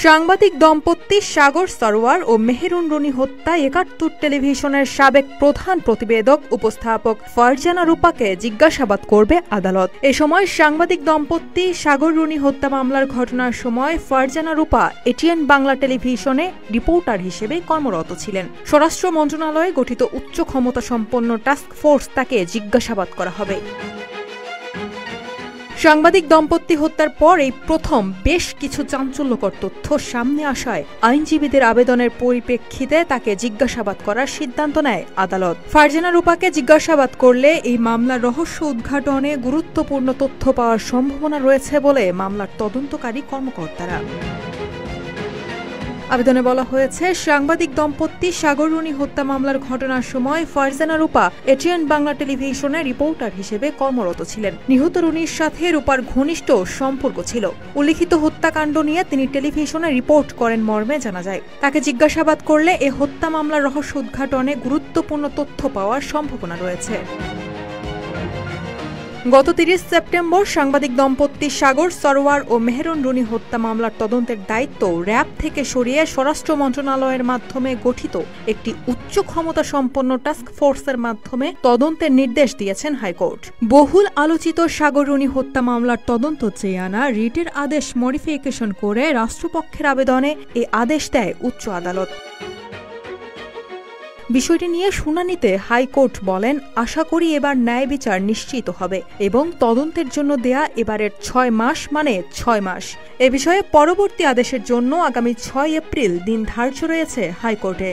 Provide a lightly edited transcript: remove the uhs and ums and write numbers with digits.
সাংবাদিক দম্পতি সাগর সরোয়ার ও মেহেরুন রুনি হত্যায় ৭১ টেলিভিশনের সাবেক প্রধান প্রতিবেদক উপস্থাপক ফারজানা রূপাকে জিজ্ঞাসাবাদ করবে আদালত। এ সময় সাংবাদিক দম্পতি সাগর রুনি হত্যা মামলার ঘটনার সময় ফারজানা রূপা এটিএন বাংলা টেলিভিশনে রিপোর্টার হিসেবে কর্মরত ছিলেন। স্বরাষ্ট্র মন্ত্রণালয়ে গঠিত উচ্চ ক্ষমতা সম্পন্ন টাস্ক ফোর্স তাকে জিজ্ঞাসাবাদ করা হবে। সাংবাদিক দম্পতি হত্যার পর এই প্রথম বেশ কিছু চাঞ্চল্যকর তথ্য সামনে আসায় আইনজীবীদের আবেদনের পরিপ্রেক্ষিতে তাকে জিজ্ঞাসাবাদ করার সিদ্ধান্ত নেয় আদালত। ফারজানা রূপাকে জিজ্ঞাসাবাদ করলে এই মামলার রহস্য উদ্ঘাটনে গুরুত্বপূর্ণ তথ্য পাওয়ার সম্ভাবনা রয়েছে বলে মামলার তদন্তকারী কর্মকর্তারা। আবেদনে বলা হয়েছে, সাংবাদিক দম্পতি সাগর রুনি হত্যা মামলার ঘটনার সময় ফারজানা রূপা এটিএন বাংলা টেলিভিশনে রিপোর্টার হিসেবে কর্মরত ছিলেন। নিহত রুনির সাথে রূপার ঘনিষ্ঠ সম্পর্ক ছিল। উল্লিখিত হত্যাকাণ্ড নিয়ে তিনি টেলিভিশনে রিপোর্ট করেন মর্মে জানা যায়। তাকে জিজ্ঞাসাবাদ করলে এ হত্যা মামলার রহস্য উদ্ঘাটনে গুরুত্বপূর্ণ তথ্য পাওয়ার সম্ভাবনা রয়েছে। গত ৩০ সেপ্টেম্বর সাংবাদিক দম্পতি সাগর সরোয়ার ও মেহেরুন রুনি হত্যা মামলার তদন্তের দায়িত্ব র্যাব থেকে সরিয়ে স্বরাষ্ট্র মন্ত্রণালয়ের মাধ্যমে গঠিত একটি উচ্চ ক্ষমতা সম্পন্ন টাস্ক ফোর্সের মাধ্যমে তদন্তের নির্দেশ দিয়েছেন হাইকোর্ট। বহুল আলোচিত সাগর রুনি হত্যা মামলার তদন্ত চেয়ে আনা রিটের আদেশ মডিফিকেশন করে রাষ্ট্রপক্ষের আবেদনে এ আদেশ দেয় উচ্চ আদালত। বিষয়টি নিয়ে শুনানিতে হাইকোর্ট বলেন, আশা করি এবার ন্যায় বিচার নিশ্চিত হবে এবং তদন্তের জন্য দেয়া এবারের ৬ মাস মানে ৬ মাস। এ বিষয়ে পরবর্তী আদেশের জন্য আগামী ৬ এপ্রিল দিন ধার্য রয়েছে হাইকোর্টে।